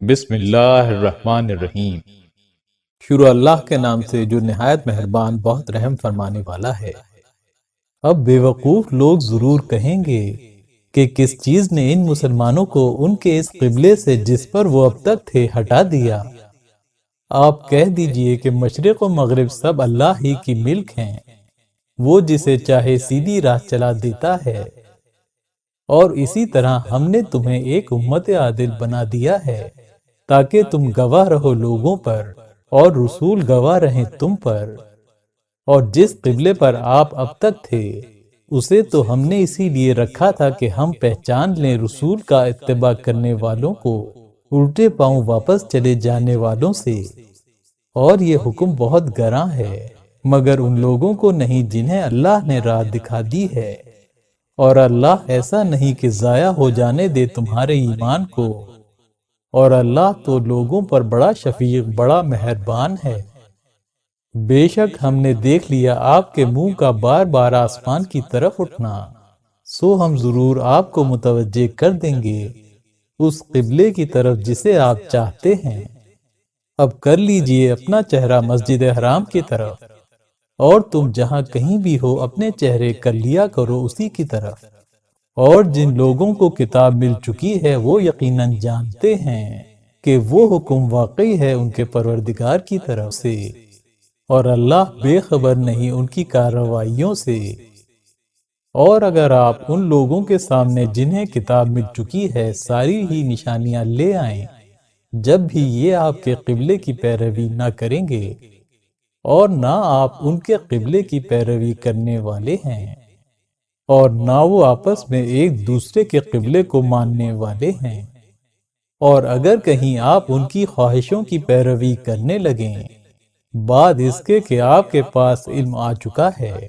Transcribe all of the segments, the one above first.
بسم اللہ الرحمن الرحیم۔ شروع اللہ کے نام سے جو نہایت مہربان بہت رحم فرمانے والا ہے۔ اب بے وقوف لوگ ضرور کہیں گے کہ کس چیز نے ان مسلمانوں کو ان کے اس قبلے سے جس پر وہ اب تک تھے ہٹا دیا۔ آپ کہہ دیجئے کہ مشرق و مغرب سب اللہ ہی کی ملک ہیں، وہ جسے چاہے سیدھی راہ چلا دیتا ہے۔ اور اسی طرح ہم نے تمہیں ایک امت عادل بنا دیا ہے تاکہ تم گواہ رہو لوگوں پر اور رسول گواہ رہیں تم پر۔ اور جس قبلے پر آپ اب تک تھے اسے تو ہم نے اسی لیے رکھا تھا کہ ہم پہچان لیں رسول کا اتباع کرنے والوں کو الٹے پاؤں واپس چلے جانے والوں سے۔ اور یہ حکم بہت گراں ہے مگر ان لوگوں کو نہیں جنہیں اللہ نے راہ دکھا دی ہے، اور اللہ ایسا نہیں کہ ضائع ہو جانے دے تمہارے ایمان کو، اور اللہ تو لوگوں پر بڑا شفیق بڑا مہربان ہے۔ بے شک ہم نے دیکھ لیا آپ کے منہ کا بار بار آسمان کی طرف اٹھنا، سو ہم ضرور آپ کو متوجہ کر دیں گے اس قبلے کی طرف جسے آپ چاہتے ہیں۔ اب کر لیجئے اپنا چہرہ مسجد حرام کی طرف، اور تم جہاں کہیں بھی ہو اپنے چہرے کر لیا کرو اسی کی طرف۔ اور جن لوگوں کو کتاب مل چکی ہے وہ یقیناً جانتے ہیں کہ وہ حکم واقعی ہے ان کے پروردگار کی طرف سے، اور اللہ بے خبر نہیں ان کی کارروائیوں سے۔ اور اگر آپ ان لوگوں کے سامنے جنہیں کتاب مل چکی ہے ساری ہی نشانیاں لے آئیں، جب بھی یہ آپ کے قبلے کی پیروی نہ کریں گے اور نہ آپ ان کے قبلے کی پیروی کرنے والے ہیں، اور نہ وہ آپس میں ایک دوسرے کے قبلے کو ماننے والے ہیں، اور اگر کہیں آپ ان کی خواہشوں کی پیروی کرنے لگیں بعد اس کے کہ آپ کے پاس علم آ چکا ہے،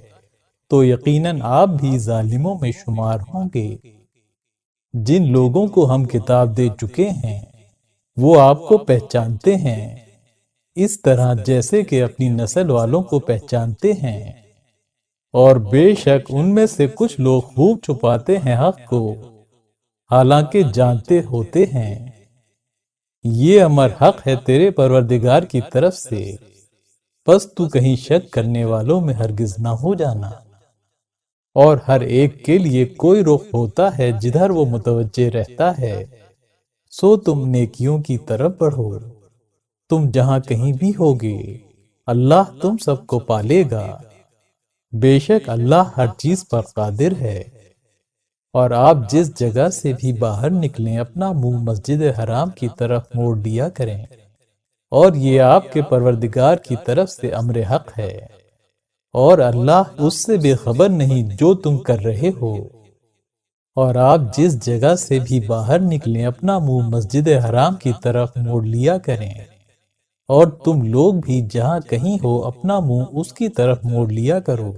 تو یقیناً آپ بھی ظالموں میں شمار ہوں گے۔ جن لوگوں کو ہم کتاب دے چکے ہیں وہ آپ کو پہچانتے ہیں اس طرح جیسے کہ اپنی نسل والوں کو پہچانتے ہیں، اور بے شک ان میں سے کچھ لوگ خوب چھپاتے ہیں حق کو حالانکہ جانتے ہوتے ہیں۔ یہ امر حق ہے تیرے پروردگار کی طرف سے، پس تو کہیں شک کرنے والوں میں ہرگز نہ ہو جانا۔ اور ہر ایک کے لیے کوئی رخ ہوتا ہے جدھر وہ متوجہ رہتا ہے، سو تم نیکیوں کی طرف بڑھو۔ تم جہاں کہیں بھی ہوگے اللہ تم سب کو پالے گا، بے شک اللہ ہر چیز پر قادر ہے۔ اور آپ جس جگہ سے بھی باہر نکلیں اپنا منہ مسجد حرام کی طرف موڑ دیا کریں، اور یہ آپ کے پروردگار کی طرف سے امر حق ہے، اور اللہ اس سے بے خبر نہیں جو تم کر رہے ہو۔ اور آپ جس جگہ سے بھی باہر نکلیں اپنا منہ مسجد حرام کی طرف موڑ لیا کریں، اور تم لوگ بھی جہاں کہیں ہو اپنا منہ اس کی طرف موڑ لیا کرو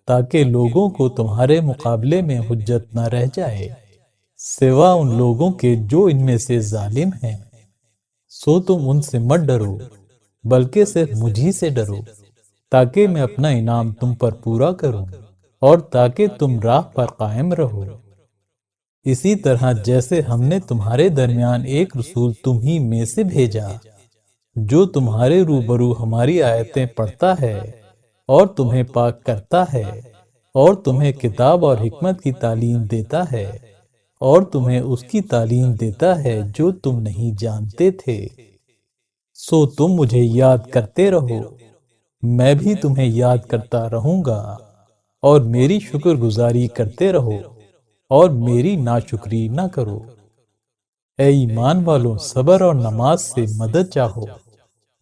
تاکہ لوگوں کو تمہارے مقابلے میں حجت نہ رہ جائے سوا ان لوگوں کے جو ان میں سے ظالم ہیں۔ سو تم ان سے مت ڈرو بلکہ صرف مجھی سے ڈرو تاکہ میں اپنا انعام تم پر پورا کروں اور تاکہ تم راہ پر قائم رہو۔ اسی طرح جیسے ہم نے تمہارے درمیان ایک رسول تم ہی میں سے بھیجا جو تمہارے روبرو ہماری آیتیں پڑھتا ہے اور تمہیں پاک کرتا ہے اور تمہیں کتاب اور حکمت کی تعلیم دیتا ہے اور تمہیں اس کی تعلیم دیتا ہے جو تم نہیں جانتے تھے، سو تم مجھے یاد کرتے رہو، میں بھی تمہیں یاد کرتا رہوں گا، اور میری شکر گزاری کرتے رہو اور میری ناشکری نہ کرو۔ اے ایمان والوں صبر اور نماز سے مدد چاہو،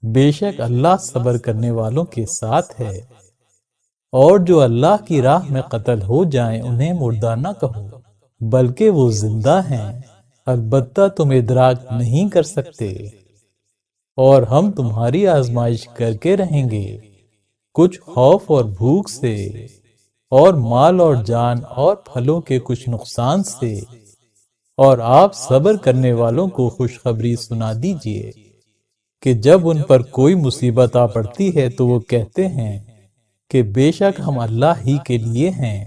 بے شک اللہ صبر کرنے والوں کے ساتھ ہے۔ اور جو اللہ کی راہ میں قتل ہو جائیں انہیں مردہ نہ کہو بلکہ وہ زندہ ہیں، البتہ تم ادراک نہیں کر سکتے۔ اور ہم تمہاری آزمائش کر کے رہیں گے، کچھ خوف اور بھوک سے، اور مال اور جان اور پھلوں کے کچھ نقصان سے، اور آپ صبر کرنے والوں کو خوشخبری سنا دیجئے کہ جب ان پر کوئی مصیبت آ پڑتی ہے تو وہ کہتے ہیں کہ بے شک ہم اللہ ہی کے لیے ہیں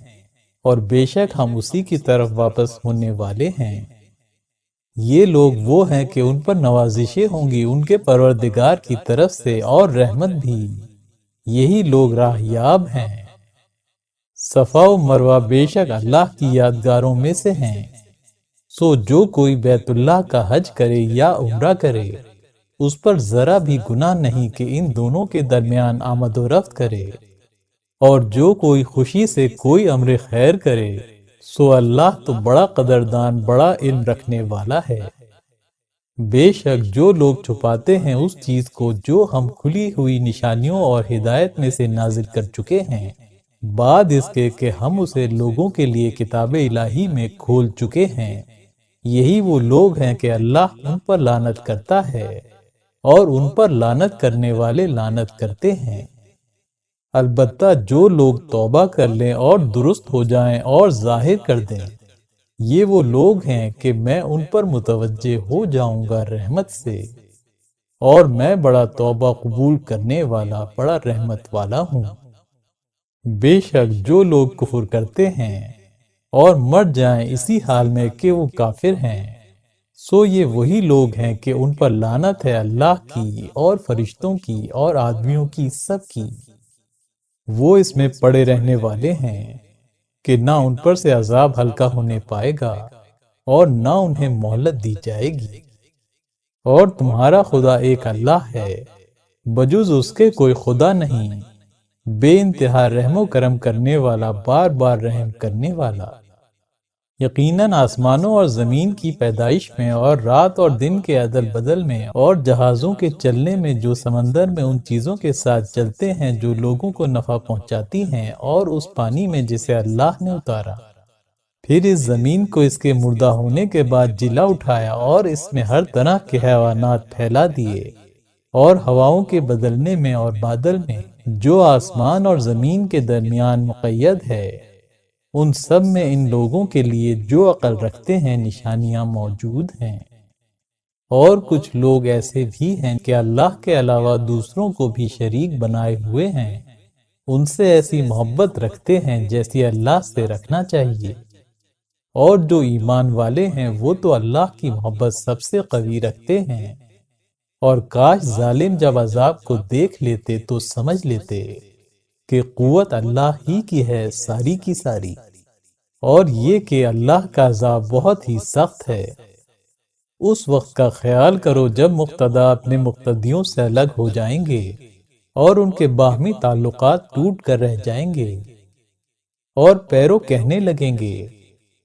اور بے شک ہم اسی کی طرف واپس ہونے والے ہیں۔ یہ لوگ وہ ہیں کہ ان پر نوازشیں ہوں گی ان کے پروردگار کی طرف سے اور رحمت بھی، یہی لوگ راہیاب ہیں۔ صفا و مروہ بے شک اللہ کی یادگاروں میں سے ہیں، سو جو کوئی بیت اللہ کا حج کرے یا عمرہ کرے اس پر ذرا بھی گناہ نہیں کہ ان دونوں کے درمیان آمد و رفت کرے، اور جو کوئی خوشی سے کوئی امر خیر کرے سو اللہ تو بڑا قدردان بڑا علم رکھنے والا ہے۔ بے شک جو لوگ چھپاتے ہیں اس چیز کو جو ہم کھلی ہوئی نشانیوں اور ہدایت میں سے نازل کر چکے ہیں، بعد اس کے کہ ہم اسے لوگوں کے لیے کتاب الہی میں کھول چکے ہیں، یہی وہ لوگ ہیں کہ اللہ ان پر لعنت کرتا ہے اور ان پر لعنت کرنے والے لعنت کرتے ہیں۔ البتہ جو لوگ توبہ کر لیں اور درست ہو جائیں اور ظاہر کر دیں، یہ وہ لوگ ہیں کہ میں ان پر متوجہ ہو جاؤں گا رحمت سے، اور میں بڑا توبہ قبول کرنے والا بڑا رحمت والا ہوں۔ بے شک جو لوگ کفر کرتے ہیں اور مر جائیں اسی حال میں کہ وہ کافر ہیں، سو یہ وہی لوگ ہیں کہ ان پر لعنت ہے اللہ کی اور فرشتوں کی اور آدمیوں کی سب کی، وہ اس میں پڑے رہنے والے ہیں کہ نہ ان پر سے عذاب ہلکا ہونے پائے گا اور نہ انہیں مہلت دی جائے گی۔ اور تمہارا خدا ایک اللہ ہے، بجز اس کے کوئی خدا نہیں، بے انتہا رحم و کرم کرنے والا بار بار رحم کرنے والا۔ یقیناً آسمانوں اور زمین کی پیدائش میں اور رات اور دن کے عدل بدل میں اور جہازوں کے چلنے میں جو سمندر میں ان چیزوں کے ساتھ چلتے ہیں جو لوگوں کو نفع پہنچاتی ہیں، اور اس پانی میں جسے اللہ نے اتارا، پھر اس زمین کو اس کے مردہ ہونے کے بعد جلا اٹھایا اور اس میں ہر طرح کے حیوانات پھیلا دیے، اور ہواؤں کے بدلنے میں اور بادل میں جو آسمان اور زمین کے درمیان مقید ہے، ان سب میں ان لوگوں کے لیے جو عقل رکھتے ہیں نشانیاں موجود ہیں۔ اور کچھ لوگ ایسے بھی ہیں کہ اللہ کے علاوہ دوسروں کو بھی شریک بنائے ہوئے ہیں، ان سے ایسی محبت رکھتے ہیں جیسی اللہ سے رکھنا چاہیے، اور جو ایمان والے ہیں وہ تو اللہ کی محبت سب سے قوی رکھتے ہیں۔ اور کاش ظالم جب عذاب کو دیکھ لیتے تو سمجھ لیتے کہ قوت اللہ ہی کی ہے ساری کی ساری، اور یہ کہ اللہ کا عذاب بہت ہی سخت ہے۔ اس وقت کا خیال کرو جب مقتدا اپنے مقتدیوں سے الگ ہو جائیں گے اور ان کے باہمی تعلقات ٹوٹ کر رہ جائیں گے، اور پیرو کہنے لگیں گے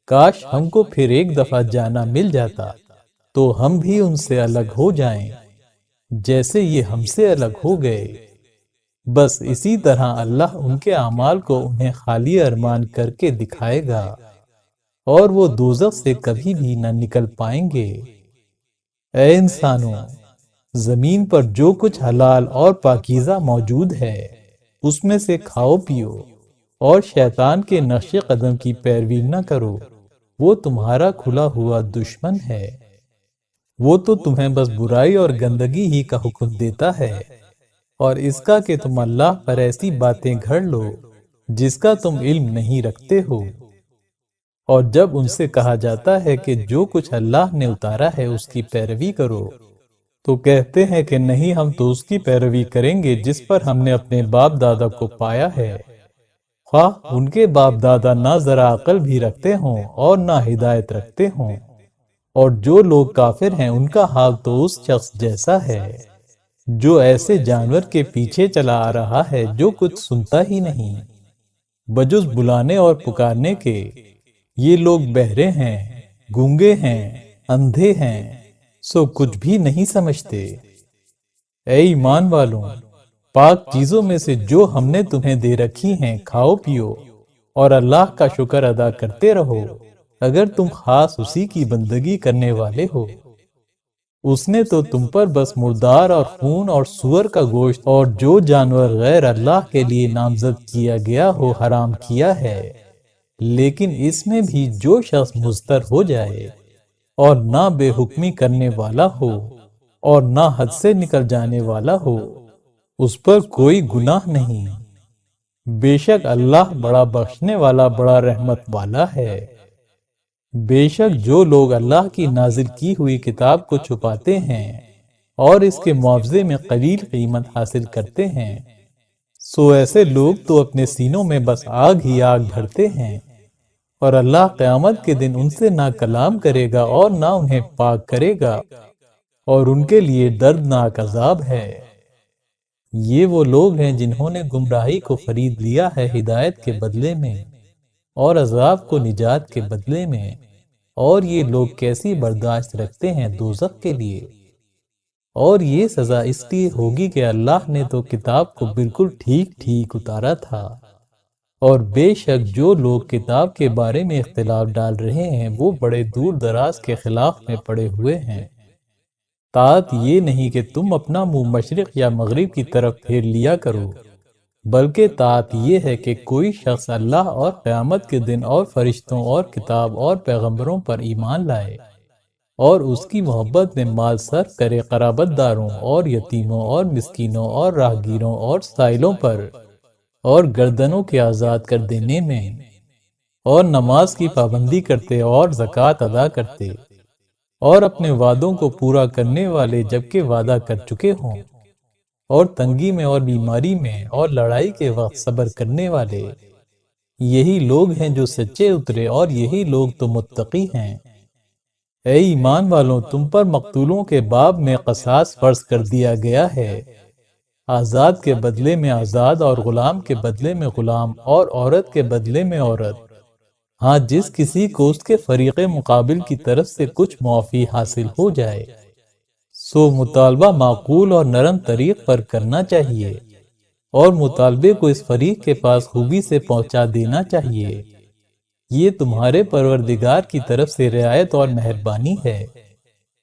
کاش ہم کو پھر ایک دفعہ جانا مل جاتا تو ہم بھی ان سے الگ ہو جائیں جیسے یہ ہم سے الگ ہو گئے۔ بس اسی طرح اللہ ان کے اعمال کو انہیں خالی ارمان کر کے دکھائے گا، اور وہ دوزخ سے کبھی بھی نہ نکل پائیں گے۔ اے انسانوں، زمین پر جو کچھ حلال اور پاکیزہ موجود ہے اس میں سے کھاؤ پیو، اور شیطان کے نقش قدم کی پیروی نہ کرو، وہ تمہارا کھلا ہوا دشمن ہے۔ وہ تو تمہیں بس برائی اور گندگی ہی کا حکم دیتا ہے، اور اس کا کہ تم اللہ پر ایسی باتیں گھڑ لو جس کا تم علم نہیں رکھتے ہو۔ اور جب ان سے کہا جاتا ہے کہ جو کچھ اللہ نے اتارا ہے اس کی پیروی کرو، تو کہتے ہیں کہ نہیں، ہم تو اس کی پیروی کریں گے جس پر ہم نے اپنے باپ دادا کو پایا ہے، خواہ ان کے باپ دادا نہ ذرا عقل بھی رکھتے ہوں اور نہ ہدایت رکھتے ہوں۔ اور جو لوگ کافر ہیں ان کا حال تو اس شخص جیسا ہے جو ایسے جانور کے پیچھے چلا آ رہا ہے جو کچھ سنتا ہی نہیں بجز بلانے اور پکارنے کے۔ یہ لوگ بہرے ہیں، گونگے ہیں، اندھے ہیں، سو کچھ بھی نہیں سمجھتے۔ اے ایمان والوں، پاک چیزوں میں سے جو ہم نے تمہیں دے رکھی ہیں کھاؤ پیو، اور اللہ کا شکر ادا کرتے رہو اگر تم خاص اسی کی بندگی کرنے والے ہو۔ اس نے تو تم پر بس مردار اور خون اور سور کا گوشت اور جو جانور غیر اللہ کے لیے نامزد کیا گیا ہو حرام کیا ہے، لیکن اس میں بھی جو شخص مضطر ہو جائے اور نہ بے حکمی کرنے والا ہو اور نہ حد سے نکل جانے والا ہو، اس پر کوئی گناہ نہیں۔ بے شک اللہ بڑا بخشنے والا بڑا رحمت والا ہے۔ بے شک جو لوگ اللہ کی نازل کی ہوئی کتاب کو چھپاتے ہیں اور اس کے معاوضے میں قلیل قیمت حاصل کرتے ہیں، سو ایسے لوگ تو اپنے سینوں میں بس آگ ہی آگ بھرتے ہیں، اور اللہ قیامت کے دن ان سے نہ کلام کرے گا اور نہ انہیں پاک کرے گا، اور ان کے لیے دردناک عذاب ہے۔ یہ وہ لوگ ہیں جنہوں نے گمراہی کو خرید لیا ہے ہدایت کے بدلے میں اور عذاب کو نجات کے بدلے میں، اور یہ لوگ کیسی برداشت رکھتے ہیں دوزخ کے لیے۔ اور یہ سزا اس لیے ہوگی کہ اللہ نے تو کتاب کو بالکل ٹھیک ٹھیک اتارا تھا، اور بے شک جو لوگ کتاب کے بارے میں اختلاف ڈال رہے ہیں وہ بڑے دور دراز کے خلاف میں پڑے ہوئے ہیں۔ طاعت یہ نہیں کہ تم اپنا منہ مشرق یا مغرب کی طرف پھیر لیا کرو، بلکہ طاعت یہ ہے کہ کوئی شخص اللہ اور قیامت کے دن اور فرشتوں اور کتاب اور پیغمبروں پر ایمان لائے اور اس کی محبت میں مال صرف کرے قرابت داروں اور یتیموں اور مسکینوں اور راہگیروں اور سائلوں پر، اور گردنوں کے آزاد کر دینے میں، اور نماز کی پابندی کرتے اور زکوٰۃ ادا کرتے، اور اپنے وعدوں کو پورا کرنے والے جبکہ وعدہ کر چکے ہوں، اور تنگی میں اور بیماری میں اور لڑائی کے وقت صبر کرنے والے، یہی لوگ ہیں جو سچے اترے اور یہی لوگ تو متقی ہیں۔ اے ایمان والوں، تم پر مقتولوں کے باب میں قصاص فرض کر دیا گیا ہے، آزاد کے بدلے میں آزاد اور غلام کے بدلے میں غلام اور عورت کے بدلے میں عورت، ہاں جس کسی کو اس کے فریق مقابل کی طرف سے کچھ معافی حاصل ہو جائے، سو مطالبہ معقول اور نرم طریق پر کرنا چاہیے، اور مطالبے کو اس فریق کے پاس خوبی سے پہنچا دینا چاہیے۔ یہ تمہارے پروردگار کی طرف سے رعایت اور مہربانی ہے،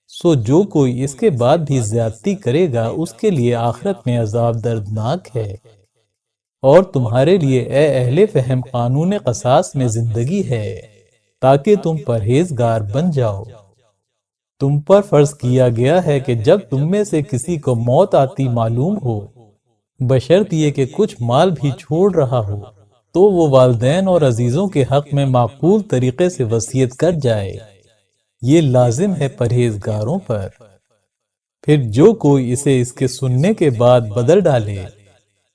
سو جو کوئی اس کے بعد بھی زیادتی کرے گا اس کے لیے آخرت میں عذاب دردناک ہے۔ اور تمہارے لیے اے اہل فہم قانون قصاص میں زندگی ہے تاکہ تم پرہیزگار بن جاؤ۔ تم پر فرض کیا گیا ہے کہ جب تم میں سے کسی کو موت آتی معلوم ہو، بشرط یہ کہ کچھ مال بھی چھوڑ رہا ہو، تو وہ والدین اور عزیزوں کے حق میں معقول طریقے سے وصیت کر جائے، یہ لازم ہے پرہیزگاروں پر۔ پھر جو کوئی اسے اس کے سننے کے بعد بدل ڈالے،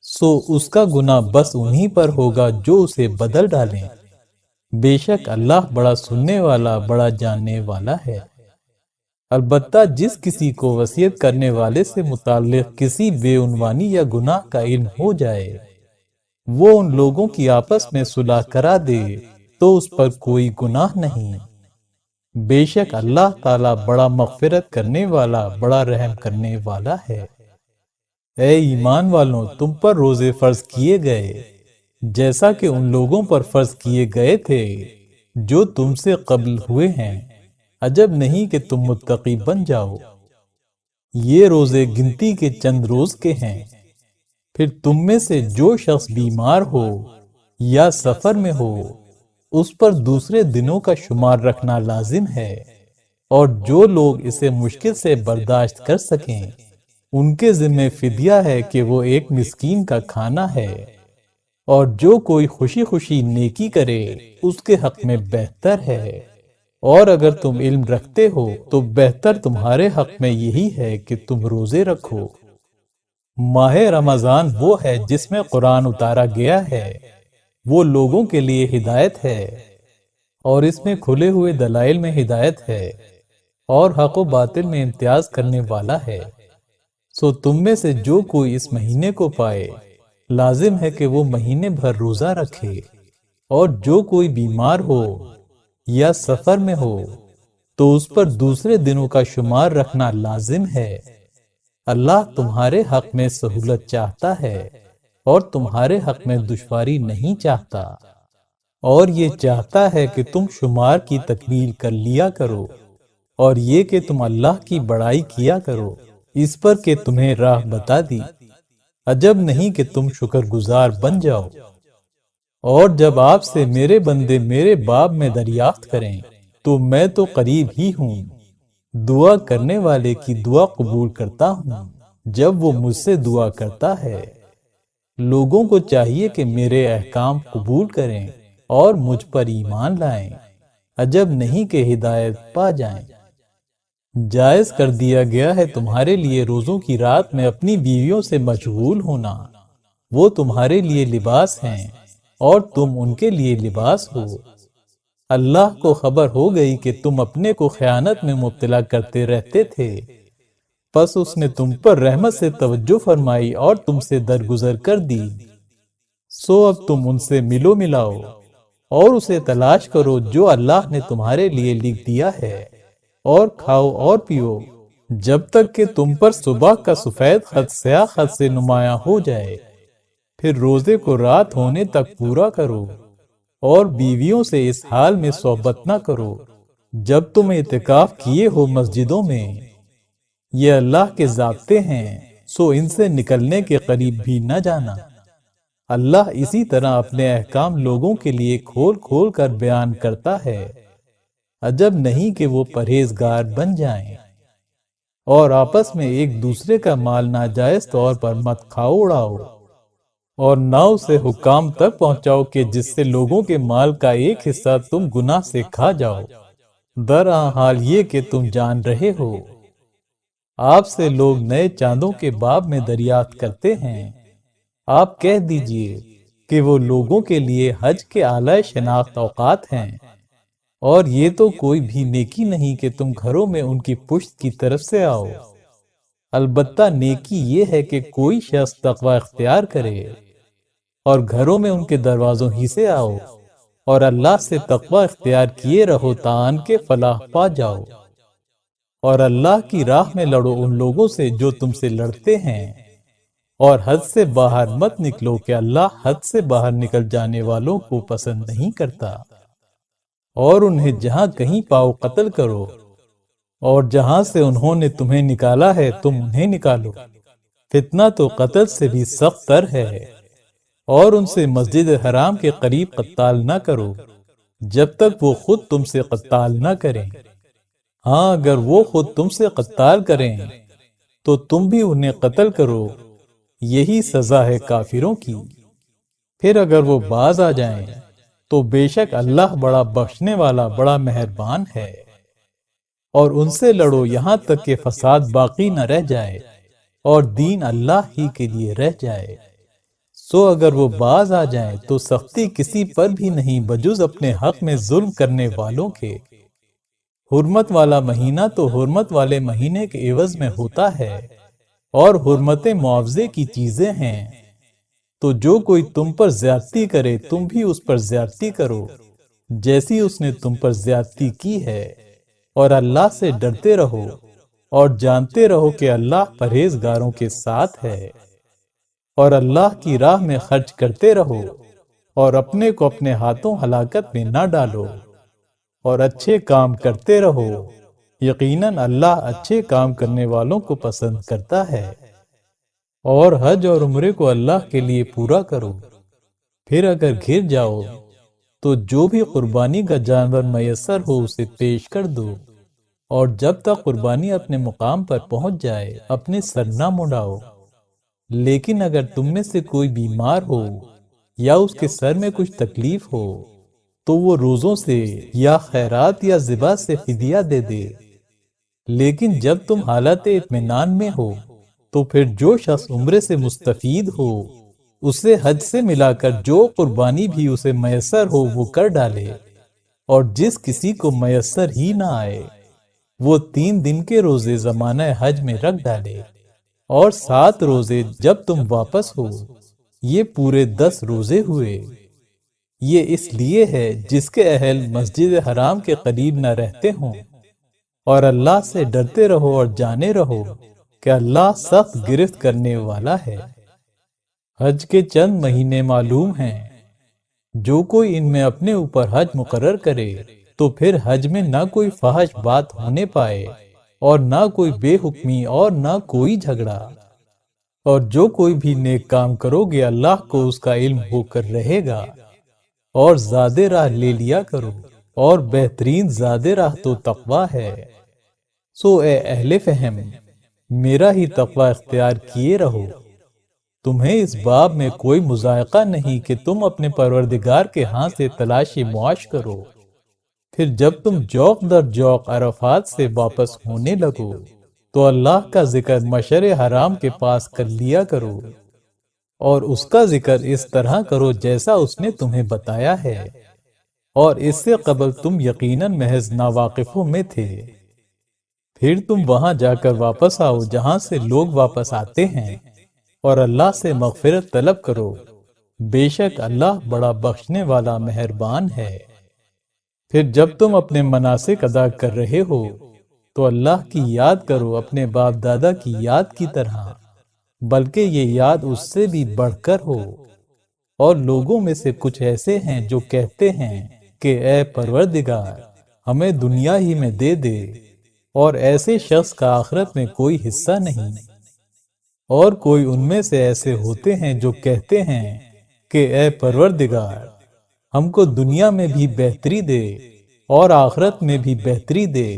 سو اس کا گناہ بس انہی پر ہوگا جو اسے بدل ڈالیں، بے شک اللہ بڑا سننے والا بڑا جاننے والا ہے۔ البتہ جس کسی کو وصیت کرنے والے سے متعلق کسی بے عنوانی یا گناہ کا علم ہو جائے، وہ ان لوگوں کی آپس میں صلح کرا دے تو اس پر کوئی گناہ نہیں، بے شک اللہ تعالیٰ بڑا مغفرت کرنے والا بڑا رحم کرنے والا ہے۔ اے ایمان والوں، تم پر روزے فرض کیے گئے جیسا کہ ان لوگوں پر فرض کیے گئے تھے جو تم سے قبل ہوئے ہیں، عجب نہیں کہ تم متقی بن جاؤ۔ یہ روزے گنتی کے چند روز کے ہیں، پھر تم میں سے جو شخص بیمار ہو یا سفر میں ہو اس پر دوسرے دنوں کا شمار رکھنا لازم ہے، اور جو لوگ اسے مشکل سے برداشت کر سکیں ان کے ذمہ فدیہ ہے کہ وہ ایک مسکین کا کھانا ہے، اور جو کوئی خوشی خوشی نیکی کرے اس کے حق میں بہتر ہے، اور اگر تم علم رکھتے ہو تو بہتر تمہارے حق میں یہی ہے کہ تم روزے رکھو۔ ماہ رمضان وہ ہے جس میں قرآن اتارا گیا ہے، وہ لوگوں کے لیے ہدایت ہے، اور اس میں کھلے ہوئے دلائل میں ہدایت ہے، اور حق و باطل میں امتیاز کرنے والا ہے۔ سو تم میں سے جو کوئی اس مہینے کو پائے لازم ہے کہ وہ مہینے بھر روزہ رکھے، اور جو کوئی بیمار ہو یا سفر میں ہو تو اس پر دوسرے دنوں کا شمار رکھنا لازم ہے۔ اللہ تمہارے حق میں سہولت چاہتا ہے اور تمہارے حق میں دشواری نہیں چاہتا، اور یہ چاہتا ہے کہ تم شمار کی تکمیل کر لیا کرو، اور یہ کہ تم اللہ کی بڑائی کیا کرو اس پر کہ تمہیں راہ بتا دی، عجب نہیں کہ تم شکر گزار بن جاؤ۔ اور جب آپ سے میرے بندے میرے باب میں دریافت کریں تو میں تو قریب ہی ہوں، دعا کرنے والے کی دعا قبول کرتا ہوں جب وہ مجھ سے دعا کرتا ہے۔ لوگوں کو چاہیے کہ میرے احکام قبول کریں اور مجھ پر ایمان لائیں، عجب نہیں کہ ہدایت پا جائیں۔ جائز کر دیا گیا ہے تمہارے لیے روزوں کی رات میں اپنی بیویوں سے مشغول ہونا، وہ تمہارے لیے لباس ہیں اور تم ان کے لیے لباس ہو۔ اللہ کو خبر ہو گئی کہ تم اپنے کو خیانت میں مبتلا کرتے رہتے تھے، پس اس نے تم پر رحمت سے توجہ فرمائی اور تم سے درگزر کر دی۔ سو اب تم ان سے ملو ملاؤ اور اسے تلاش کرو جو اللہ نے تمہارے لیے لکھ دیا ہے، اور کھاؤ اور پیو جب تک کہ تم پر صبح کا سفید خط سیاہ خط سے نمایاں ہو جائے، پھر روزے کو رات ہونے تک پورا کرو، اور بیویوں سے اس حال میں صحبت نہ کرو جب تم اعتکاف کیے ہو مسجدوں میں۔ یہ اللہ کے ضابطے ہیں، سو ان سے نکلنے کے قریب بھی نہ جانا۔ اللہ اسی طرح اپنے احکام لوگوں کے لیے کھول کھول کر بیان کرتا ہے، عجب نہیں کہ وہ پرہیزگار بن جائیں۔ اور آپس میں ایک دوسرے کا مال ناجائز طور پر مت کھاؤ اڑاؤ، اور نہ اسے حکام تک پہنچاؤ کہ جس سے لوگوں کے مال کا ایک حصہ تم گناہ سے کھا جاؤ، درحال یہ کہ تم جان رہے ہو۔ آپ سے لوگ نئے چاندوں کے باب میں دریافت کرتے ہیں، آپ کہہ دیجئے کہ وہ لوگوں کے لیے حج کے اعلی شناخت اوقات ہیں، اور یہ تو کوئی بھی نیکی نہیں کہ تم گھروں میں ان کی پشت کی طرف سے آؤ۔ البتہ نیکی یہ ہے کہ کوئی شخص تقوی اختیار کرے اور گھروں میں ان کے دروازوں ہی سے آؤ، اور اللہ سے تقوی اختیار کیے رہو تان کہ فلاح پا جاؤ۔ اور اللہ کی راہ میں لڑو ان لوگوں سے جو تم سے لڑتے ہیں، اور حد سے باہر مت نکلو کہ اللہ حد سے باہر نکل جانے والوں کو پسند نہیں کرتا۔ اور انہیں جہاں کہیں پاؤ قتل کرو، اور جہاں سے انہوں نے تمہیں نکالا ہے تم انہیں نکالو۔ فتنہ تو قتل سے بھی سخت تر ہے، اور ان سے مسجد حرام کے قریب قتال نہ کرو جب تک وہ خود تم سے قتال نہ کریں۔ ہاں اگر وہ خود تم سے قتال کریں تو تم بھی انہیں قتل کرو، یہی سزا ہے کافروں کی۔ پھر اگر وہ باز آ جائیں تو بے شک اللہ بڑا بخشنے والا بڑا مہربان ہے۔ اور ان سے لڑو یہاں تک کہ فساد باقی نہ رہ جائے اور دین اللہ ہی کے لیے رہ جائے۔ سو اگر وہ باز آ جائیں تو سختی کسی پر بھی نہیں بجز اپنے حق میں ظلم کرنے والوں کے۔ حرمت والا مہینہ تو حرمت والے مہینے کے عوض میں ہوتا ہے، اور حرمتیں معاوضے کی چیزیں ہیں۔ تو جو کوئی تم پر زیادتی کرے تم بھی اس پر زیادتی کرو جیسی اس نے تم پر زیادتی کی ہے، اور اللہ سے ڈرتے رہو اور جانتے رہو کہ اللہ پرہیزگاروں کے ساتھ ہے۔ اور اللہ کی راہ میں خرچ کرتے رہو، اور اپنے کو اپنے ہاتھوں ہلاکت میں نہ ڈالو، اور اچھے کام کرتے رہو، یقیناً اللہ اچھے کام کرنے والوں کو پسند کرتا ہے۔ اور حج اور عمرے کو اللہ کے لیے پورا کرو۔ پھر اگر گھر جاؤ تو جو بھی قربانی کا جانور میسر ہو اسے پیش کر دو، اور جب تک قربانی اپنے مقام پر پہنچ جائے اپنے سر نہ منڈاؤ۔ لیکن اگر تم میں سے کوئی بیمار ہو یا اس کے سر میں کچھ تکلیف ہو تو وہ روزوں سے یا خیرات یا ذبح سے فدیہ دے دے۔ لیکن جب تم حالت اطمینان میں ہو تو پھر جو شخص عمرے سے مستفید ہو اسے حج سے ملا کر جو قربانی بھی اسے میسر ہو وہ کر ڈالے، اور جس کسی کو میسر ہی نہ آئے وہ 3 دن کے روزے زمانہ حج میں رکھ ڈالے، اور 7 روزے جب تم واپس ہو، یہ پورے 10 روزے ہوئے۔ یہ اس لیے ہے جس کے اہل مسجد حرام کے قریب نہ رہتے ہوں۔ اور اللہ سے ڈرتے رہو اور جانے رہو کہ اللہ سخت گرفت کرنے والا ہے۔ حج کے چند مہینے معلوم ہیں، جو کوئی ان میں اپنے اوپر حج مقرر کرے تو پھر حج میں نہ کوئی فحش بات ہونے پائے، اور نہ کوئی بے حکمی اور نہ کوئی جھگڑا۔ اور جو کوئی بھی نیک کام کرو گے اللہ کو اس کا علم ہو کر رہے گا، اور زیادہ راہ لے لیا کرو، اور بہترین زیادہ راہ تو تقوی ہے۔ سو اے اہل فہم، میرا ہی تقوی اختیار کیے رہو۔ تمہیں اس باب میں کوئی مذائقہ نہیں کہ تم اپنے پروردگار کے ہاں سے تلاش معاش کرو، پھر جب تم جوق در جوق عرفات سے واپس ہونے لگو تو اللہ کا ذکر مشعر حرام کے پاس کر لیا کرو، اور اس کا ذکر اس طرح کرو جیسا اس نے تمہیں بتایا ہے، اور اس سے قبل تم یقیناً محض ناواقفوں میں تھے۔ پھر تم وہاں جا کر واپس آؤ جہاں سے لوگ واپس آتے ہیں، اور اللہ سے مغفرت طلب کرو، بے شک اللہ بڑا بخشنے والا مہربان ہے۔ پھر جب تم اپنے مناسک ادا کر رہے ہو تو اللہ کی یاد کرو اپنے باپ دادا کی یاد کی طرح، بلکہ یہ یاد اس سے بھی بڑھ کر ہو۔ اور لوگوں میں سے کچھ ایسے ہیں جو کہتے ہیں کہ اے پروردگار ہمیں دنیا ہی میں دے دے، اور ایسے شخص کا آخرت میں کوئی حصہ نہیں۔ اور کوئی ان میں سے ایسے ہوتے ہیں جو کہتے ہیں کہ اے پروردگار ہم کو دنیا میں بھی بہتری دے اور آخرت میں بھی بہتری دے،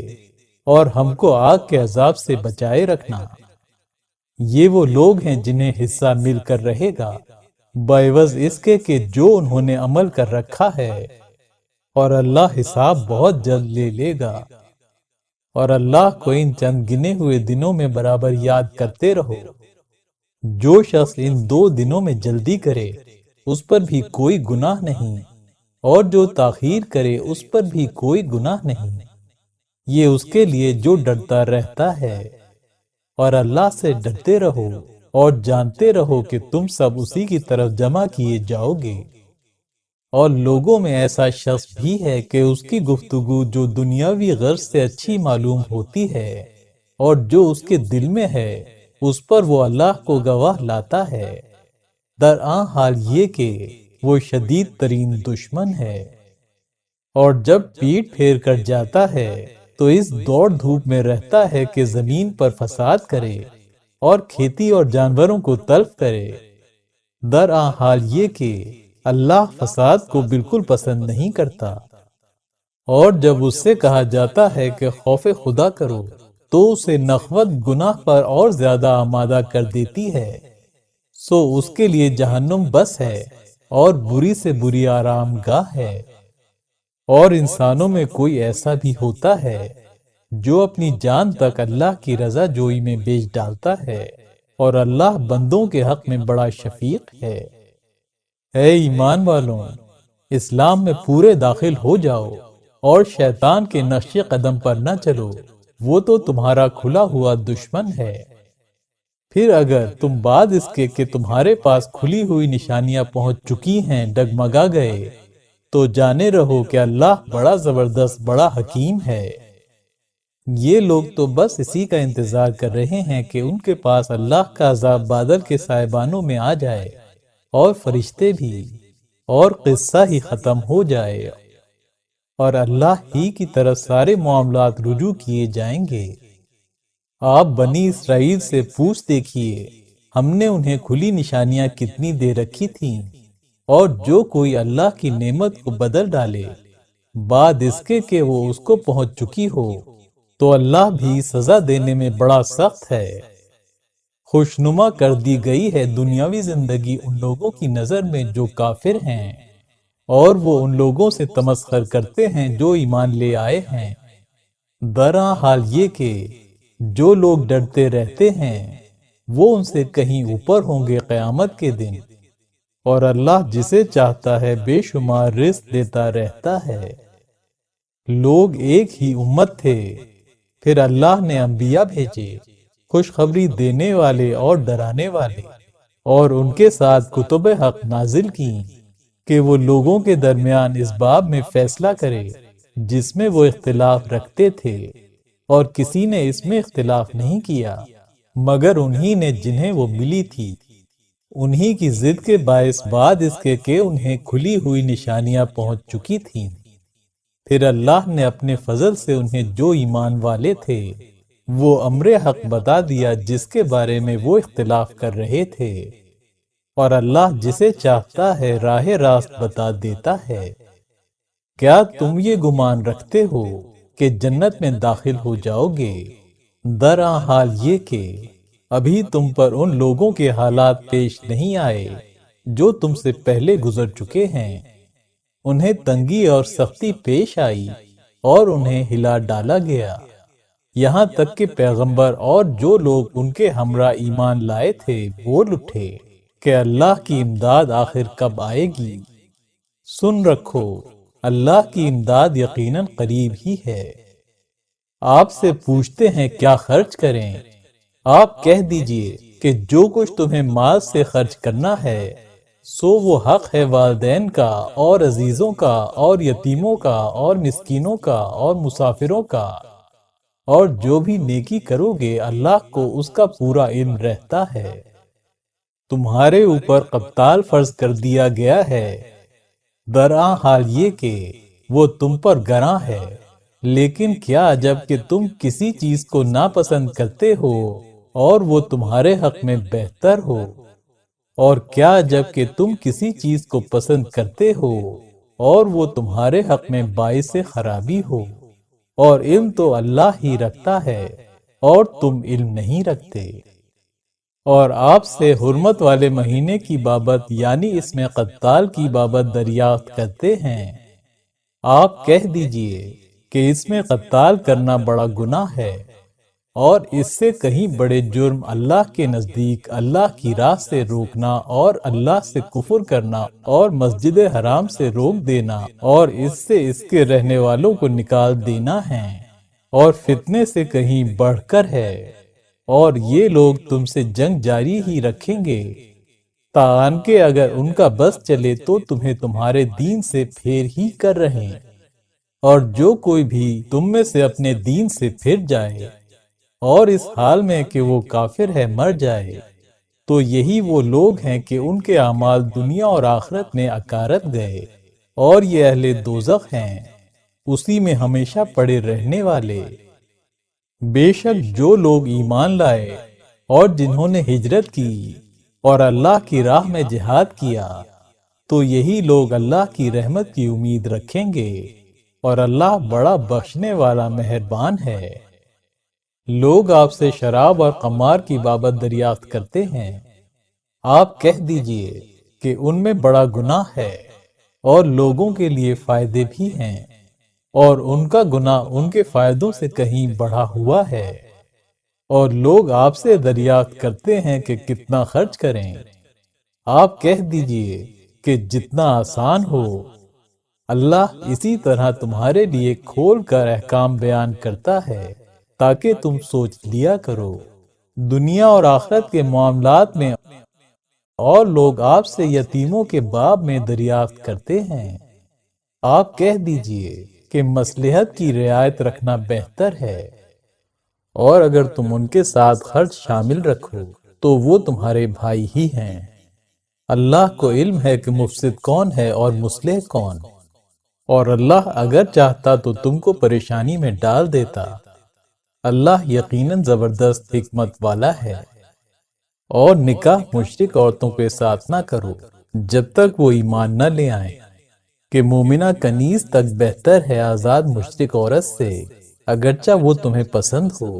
اور ہم کو آگ کے عذاب سے بچائے رکھنا۔ یہ وہ لوگ ہیں جنہیں حصہ مل کر رہے گا بعوض اس کے کہ جو انہوں نے عمل کر رکھا ہے، اور اللہ حساب بہت جلد لے لے گا۔ اور اللہ کو ان چند گنے ہوئے دنوں میں برابر یاد کرتے رہو۔ جو شخص ان 2 دنوں میں جلدی کرے اس پر بھی کوئی گناہ نہیں، اور جو تاخیر کرے اس پر بھی کوئی گناہ نہیں، یہ اس کے لیے جو ڈرتا رہتا ہے۔ اور اللہ سے ڈرتے رہو اور جانتے رہو کہ تم سب اسی کی طرف جمع کیے جاؤ گے۔ اور لوگوں میں ایسا شخص بھی ہے کہ اس کی گفتگو جو دنیاوی غرض سے اچھی معلوم ہوتی ہے اور جو اس کے دل میں ہے اس پر وہ اللہ کو گواہ لاتا ہے، درآں حال یہ کہ وہ شدید ترین دشمن ہے۔ اور جب پیٹ پھیر کر جاتا ہے تو اس دوڑ دھوپ میں رہتا ہے کہ زمین پر فساد کرے اور کھیتی اور جانوروں کو تلف کرے۔ درآں حال یہ کہ اللہ فساد کو بالکل پسند نہیں کرتا۔ اور جب اس سے کہا جاتا ہے کہ خوف خدا کرو تو اسے نخوت گناہ پر اور زیادہ آمادہ کر دیتی ہے، سو اس کے لیے جہنم بس ہے اور بری سے بری آرام گاہ ہے۔ اور انسانوں میں کوئی ایسا بھی ہوتا ہے جو اپنی جان تک اللہ کی رضا جوئی میں بیچ ڈالتا ہے، اور اللہ بندوں کے حق میں بڑا شفیق ہے۔ اے ایمان والوں، اسلام میں پورے داخل ہو جاؤ اور شیطان کے نقش قدم پر نہ چلو، وہ تو تمہارا کھلا ہوا دشمن ہے۔ پھر اگر تم بعد اس کے کہ تمہارے پاس کھلی ہوئی نشانیاں پہنچ چکی ہیں ڈگمگا گئے تو جانے رہو کہ اللہ بڑا زبردست بڑا حکیم ہے۔ یہ لوگ تو بس اسی کا انتظار کر رہے ہیں کہ ان کے پاس اللہ کا عذاب بادل کے سائبانوں میں آ جائے اور فرشتے بھی، اور قصہ ہی ختم ہو جائے اور اللہ ہی کی طرف سارے معاملات رجوع کیے جائیں گے۔ آپ بنی اسرائیل سے پوچھ دیکھیے ہم نے انہیں کھلی نشانیاں کتنی دے رکھی تھیں، اور جو کوئی اللہ کی نعمت کو بدل ڈالے بعد اس کے کہ وہ اس کو پہنچ چکی ہو تو اللہ بھی سزا دینے میں بڑا سخت ہے۔ خوشنما کر دی گئی ہے دنیاوی زندگی ان لوگوں کی نظر میں جو کافر ہیں، اور وہ ان لوگوں سے تمسخر کرتے ہیں جو ایمان لے آئے ہیں۔ درآں حال یہ کہ جو لوگ ڈرتے رہتے ہیں وہ ان سے کہیں اوپر ہوں گے قیامت کے دن، اور اللہ جسے چاہتا ہے بے شمار رزق دیتا رہتا ہے۔ لوگ ایک ہی امت تھے، پھر اللہ نے انبیاء بھیجے، خوشخبری دینے والے اور ڈرانے والے، اور ان کے ساتھ کتب حق نازل کی کہ وہ لوگوں کے درمیان اس باب میں فیصلہ کرے جس میں وہ اختلاف رکھتے تھے، اور کسی نے اس میں اختلاف نہیں کیا مگر انہی نے جنہیں وہ ملی تھی۔ انہی کی ضد کے باعث بعد اس کے کہ انہیں کھلی ہوئی نشانیاں پہنچ چکی تھیں، پھر اللہ نے اپنے فضل سے انہیں جو ایمان والے تھے وہ امر حق بتا دیا جس کے بارے میں وہ اختلاف کر رہے تھے، اور اللہ جسے چاہتا ہے راہ راست بتا دیتا ہے۔ کیا تم یہ گمان رکھتے ہو کہ جنت میں داخل ہو جاؤ گے؟ درآں حال یہ کہ ابھی تم پر ان لوگوں کے حالات پیش نہیں آئے جو تم سے پہلے گزر چکے ہیں۔ انہیں تنگی اور سختی پیش آئی اور انہیں ہلا ڈالا گیا، یہاں تک کہ پیغمبر اور جو لوگ ان کے ہمراہ ایمان لائے تھے بول اٹھے کہ اللہ کی امداد آخر کب آئے گی؟ سن رکھو، اللہ کی امداد یقیناً قریب ہی ہے۔ آپ سے پوچھتے ہیں کیا خرچ کریں؟ آپ کہہ دیجئے کہ جو کچھ تمہیں مال سے خرچ کرنا ہے سو وہ حق ہے والدین کا اور عزیزوں کا اور یتیموں کا اور مسکینوں کا اور مسافروں کا، اور جو بھی نیکی کرو گے اللہ کو اس کا پورا علم رہتا ہے۔ تمہارے اوپر قتال فرض کر دیا گیا ہے، درآں حال یہ کہ وہ تم پر گراں ہے، لیکن کیا جب کہ تم کسی چیز کو ناپسند کرتے ہو اور وہ تمہارے حق میں بہتر ہو، اور کیا جب کہ تم کسی چیز کو پسند کرتے ہو اور وہ تمہارے حق میں باعث خرابی ہو، اور علم تو اللہ ہی رکھتا ہے اور تم علم نہیں رکھتے۔ اور آپ سے حرمت والے مہینے کی بابت یعنی اس میں قتال کی بابت دریافت کرتے ہیں، آپ کہہ دیجئے کہ اس میں قتال کرنا بڑا گناہ ہے، اور اس سے کہیں بڑے جرم اللہ کے نزدیک اللہ کی راہ سے روکنا اور اللہ سے کفر کرنا اور مسجد حرام سے روک دینا اور اس سے اس کے رہنے والوں کو نکال دینا ہے، اور فتنے سے کہیں بڑھ کر ہے، اور یہ لوگ تم سے جنگ جاری ہی رکھیں گے تاہم کہ اگر ان کا بس چلے تو تمہیں تمہارے دین سے پھیر ہی کر رہیں، اور جو کوئی بھی تم میں سے اپنے دین سے پھر جائے اور اس حال میں کہ وہ کافر ہے مر جائے تو یہی وہ لوگ ہیں کہ ان کے اعمال دنیا اور آخرت میں اکارت گئے، اور یہ اہل دوزخ ہیں، اسی میں ہمیشہ پڑے رہنے والے۔ بے شک جو لوگ ایمان لائے اور جنہوں نے ہجرت کی اور اللہ کی راہ میں جہاد کیا تو یہی لوگ اللہ کی رحمت کی امید رکھیں گے، اور اللہ بڑا بخشنے والا مہربان ہے۔ لوگ آپ سے شراب اور قمار کی بابت دریافت کرتے ہیں، آپ کہہ دیجئے کہ ان میں بڑا گناہ ہے اور لوگوں کے لیے فائدے بھی ہیں، اور ان کا گناہ ان کے فائدوں سے کہیں بڑھا ہوا ہے۔ اور لوگ آپ سے دریافت کرتے ہیں کہ کتنا خرچ کریں، آپ کہہ دیجئے کہ جتنا آسان ہو۔ اللہ اسی طرح تمہارے لیے کھول کر احکام بیان کرتا ہے تاکہ تم سوچ لیا کرو۔ دنیا اور آخرت کے معاملات میں اور لوگ آپ سے یتیموں کے باب میں دریافت کرتے ہیں، آپ کہہ دیجئے کہ مصلحت کی رعایت رکھنا بہتر ہے، اور اگر تم ان کے ساتھ خرچ شامل رکھو تو وہ تمہارے بھائی ہی ہیں۔ اللہ کو علم ہے کہ مفسد کون ہے اور مصلح کون، اور اللہ اگر چاہتا تو تم کو پریشانی میں ڈال دیتا۔ اللہ یقیناً زبردست حکمت والا ہے۔ اور نکاح مشرک عورتوں کے ساتھ نہ کرو جب تک وہ ایمان نہ لے آئیں، کہ مومنہ کنیز تک بہتر ہے آزاد مشرک عورت سے اگرچہ وہ تمہیں پسند ہو،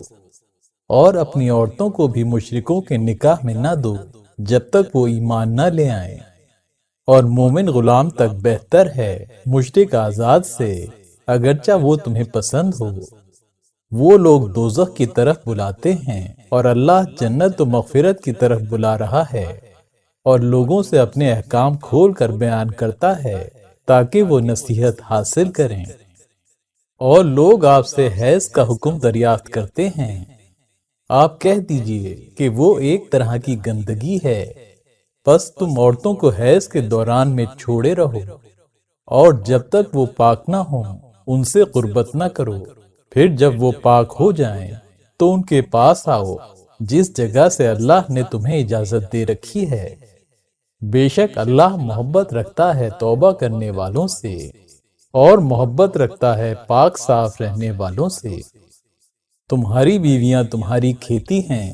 اور اپنی عورتوں کو بھی مشرکوں کے نکاح میں نہ دو جب تک وہ ایمان نہ لے آئیں، اور مومن غلام تک بہتر ہے مشرک آزاد سے اگرچہ وہ تمہیں پسند ہو۔ وہ لوگ دوزخ کی طرف بلاتے ہیں اور اللہ جنت و مغفرت کی طرف بلا رہا ہے، اور لوگوں سے اپنے احکام کھول کر بیان کرتا ہے تاکہ وہ نصیحت حاصل کریں۔ اور لوگ آپ سے حیض کا حکم دریافت کرتے ہیں، آپ کہہ دیجئے کہ وہ ایک طرح کی گندگی ہے، پس تم عورتوں کو حیض کے دوران میں چھوڑے رہو، اور جب تک وہ پاک نہ ہوں ان سے قربت نہ کرو، پھر جب وہ پاک ہو جائیں تو ان کے پاس آؤ جس جگہ سے اللہ نے تمہیں اجازت دے رکھی ہے۔ بے شک اللہ محبت رکھتا ہے توبہ کرنے والوں سے، اور محبت رکھتا ہے پاک صاف رہنے والوں سے۔ تمہاری بیویاں تمہاری کھیتی ہیں،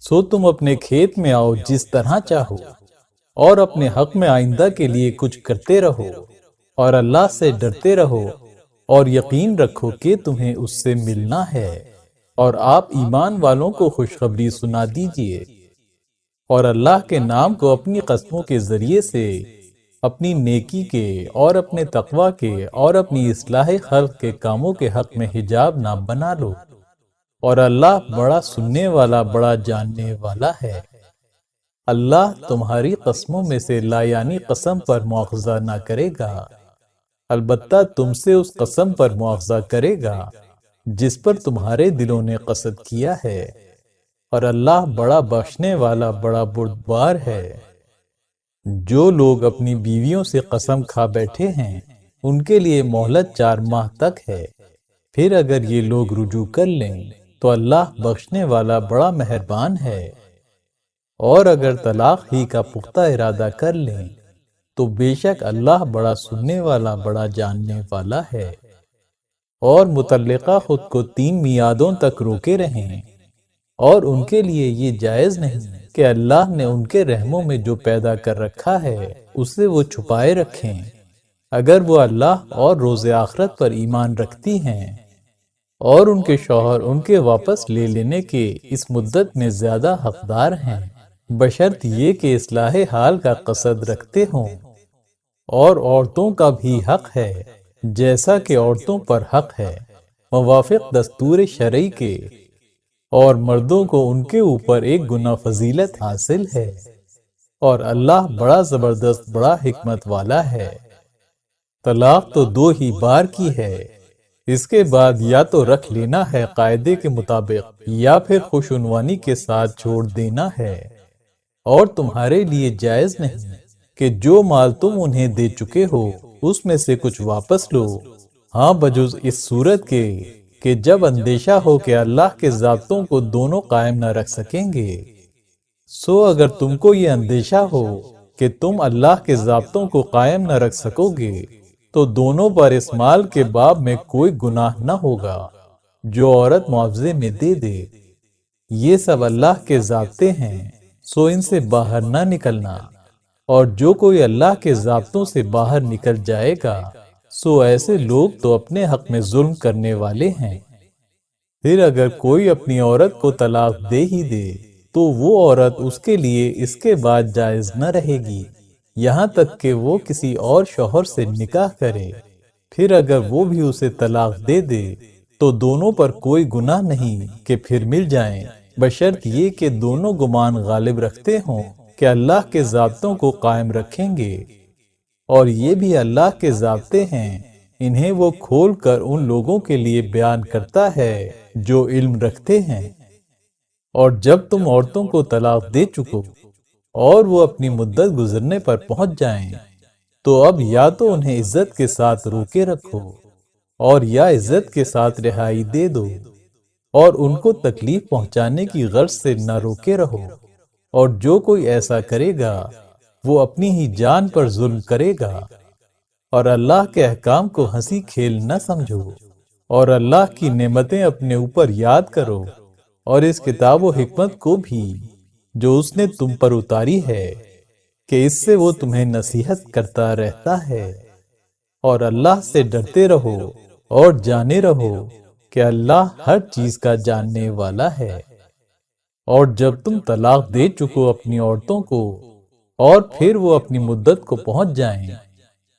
سو تم اپنے کھیت میں آؤ جس طرح چاہو، اور اپنے حق میں آئندہ کے لیے کچھ کرتے رہو، اور اللہ سے ڈرتے رہو، اور یقین رکھو کہ تمہیں اس سے ملنا ہے، اور آپ ایمان والوں کو خوشخبری سنا دیجئے، اور اللہ کے نام کو اپنی قسموں کے ذریعے سے اپنی نیکی کے اور اپنے تقوی کے اور اپنی اصلاح خلق کے کاموں کے حق میں حجاب نہ بنا لو، اور اللہ بڑا سننے والا بڑا جاننے والا ہے۔ اللہ تمہاری قسموں میں سے لایانی قسم پر مواخذہ نہ کرے گا، البتہ تم سے اس قسم پر مواخذہ کرے گا جس پر تمہارے دلوں نے قصد کیا ہے، اور اللہ بڑا بخشنے والا بڑا بردبار ہے۔ جو لوگ اپنی بیویوں سے قسم کھا بیٹھے ہیں ان کے لیے مہلت 4 ماہ تک ہے، پھر اگر یہ لوگ رجوع کر لیں تو اللہ بخشنے والا بڑا مہربان ہے، اور اگر طلاق ہی کا پختہ ارادہ کر لیں تو بے شک اللہ بڑا سننے والا بڑا جاننے والا ہے۔ اور مطلقہ خود کو 3 میعادوں تک روکے رہیں، اور ان کے لیے یہ جائز نہیں کہ اللہ نے ان کے رحموں میں جو پیدا کر رکھا ہے اسے وہ چھپائے رکھیں، اگر وہ اللہ اور روز آخرت پر ایمان رکھتی ہیں، اور ان کے شوہر ان کے واپس لے لینے کے اس مدت میں زیادہ حقدار ہیں، بشرط یہ کہ اصلاح حال کا قصد رکھتے ہوں۔ اور عورتوں کا بھی حق ہے جیسا کہ عورتوں پر حق ہے، موافق دستور شرعی کے، اور مردوں کو ان کے اوپر ایک گنا فضیلت حاصل ہے، اور اللہ بڑا زبردست بڑا حکمت والا ہے۔ طلاق تو 2 ہی بار کی ہے، اس کے بعد یا تو رکھ لینا ہے قاعدے کے مطابق یا پھر خوش عنوانی کے ساتھ چھوڑ دینا ہے، اور تمہارے لیے جائز نہیں کہ جو مال تم انہیں دے چکے ہو اس میں سے کچھ واپس لو، ہاں بجز اس صورت کے کہ جب اندیشہ ہو کہ اللہ کے ضابطوں کو دونوں قائم نہ رکھ سکیں گے۔ سو اگر تم کو یہ اندیشہ ہو کہ تم اللہ کے ضابطوں کو قائم نہ رکھ سکو گے تو دونوں پر اس مال کے باب میں کوئی گناہ نہ ہوگا جو عورت معاوضے میں دے دے۔ یہ سب اللہ کے ضابطے ہیں، سو ان سے باہر نہ نکلنا، اور جو کوئی اللہ کے ضابطوں سے باہر نکل جائے گا سو ایسے لوگ تو اپنے حق میں ظلم کرنے والے ہیں۔ پھر اگر کوئی اپنی عورت کو طلاق دے ہی دے تو وہ عورت اس کے لیے اس کے بعد جائز نہ رہے گی یہاں تک کہ وہ کسی اور شوہر سے نکاح کرے۔ پھر اگر وہ بھی اسے طلاق دے دے تو دونوں پر کوئی گناہ نہیں کہ پھر مل جائیں، بشرط یہ کہ دونوں گمان غالب رکھتے ہوں کہ اللہ کے ضابطوں کو قائم رکھیں گے، اور یہ بھی اللہ کے ضابطے ہیں، انہیں وہ کھول کر ان لوگوں کے لیے بیان کرتا ہے جو علم رکھتے ہیں۔ اور جب تم عورتوں کو طلاق دے چکو اور وہ اپنی مدت گزرنے پر پہنچ جائیں تو اب یا تو انہیں عزت کے ساتھ روکے رکھو اور یا عزت کے ساتھ رہائی دے دو، اور ان کو تکلیف پہنچانے کی غرض سے نہ روکے رہو، اور جو کوئی ایسا کرے گا وہ اپنی ہی جان پر ظلم کرے گا، اور اللہ کے احکام کو ہنسی کھیل نہ سمجھو، اور اللہ کی نعمتیں اپنے اوپر یاد کرو، اور اس کتاب و حکمت کو بھی جو اس نے تم پر اتاری ہے کہ اس سے وہ تمہیں نصیحت کرتا رہتا ہے، اور اللہ سے ڈرتے رہو اور جانے رہو کہ اللہ ہر چیز کا جاننے والا ہے۔ اور جب تم طلاق دے چکو اپنی عورتوں کو اور پھر وہ اپنی مدت کو پہنچ جائیں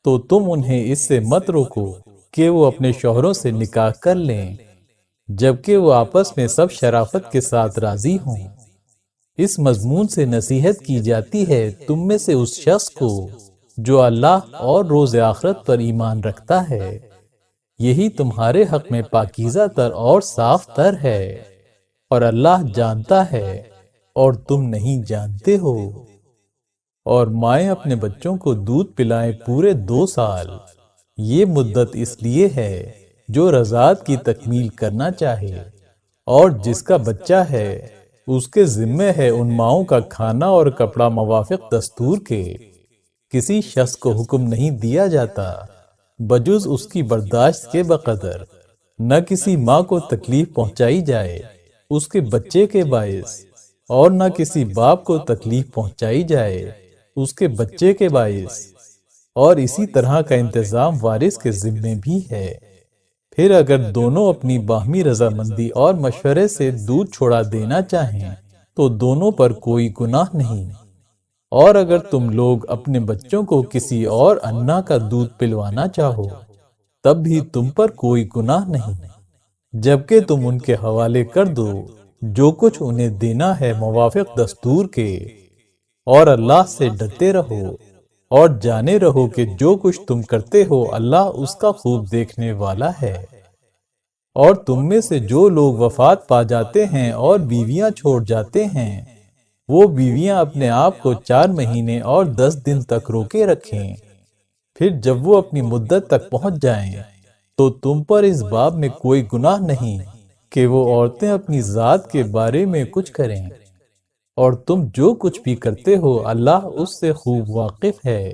تو تم انہیں اس سے مت روکو کہ وہ اپنے شوہروں سے نکاح کر لیں جبکہ وہ آپس میں سب شرافت کے ساتھ راضی ہوں۔ اس مضمون سے نصیحت کی جاتی ہے تم میں سے اس شخص کو جو اللہ اور روز آخرت پر ایمان رکھتا ہے، یہی تمہارے حق میں پاکیزہ تر اور صاف تر ہے، اور اللہ جانتا ہے اور تم نہیں جانتے ہو۔ اور مائیں اپنے بچوں کو دودھ پلائیں پورے 2 سال، یہ مدت اس لیے ہے جو رضاعت کی تکمیل کرنا چاہے، اور جس کا بچہ ہے اس کے ذمہ ہے ان ماؤں کا کھانا اور کپڑا موافق دستور کے۔ کسی شخص کو حکم نہیں دیا جاتا بجز اس کی برداشت کے بقدر، نہ کسی ماں کو تکلیف پہنچائی جائے اس کے بچے کے باعث، اور نہ کسی باپ کو تکلیف پہنچائی جائے اس کے بچے کے باعث، اور اسی طرح کا انتظام وارث کے ذمے بھی ہے۔ پھر اگر دونوں اپنی باہمی رضامندی اور مشورے سے دودھ چھوڑا دینا چاہیں تو دونوں پر کوئی گناہ نہیں۔ اور اگر تم لوگ اپنے بچوں کو کسی اور انا کا دودھ پلوانا چاہو تب بھی تم پر کوئی گناہ نہیں، جبکہ تم ان کے حوالے کر دو جو کچھ انہیں دینا ہے موافق دستور کے، اور اللہ سے ڈرتے رہو اور جانے رہو کہ جو کچھ تم کرتے ہو اللہ اس کا خوب دیکھنے والا ہے۔ اور تم میں سے جو لوگ وفات پا جاتے ہیں اور بیویاں چھوڑ جاتے ہیں وہ بیویاں اپنے آپ کو 4 مہینے اور 10 دن تک روکے رکھیں، پھر جب وہ اپنی مدت تک پہنچ جائیں تو تم پر اس باب میں کوئی گناہ نہیں کہ وہ عورتیں اپنی ذات کے بارے میں کچھ کریں، اور تم جو کچھ بھی کرتے ہو اللہ اس سے خوب واقف ہے۔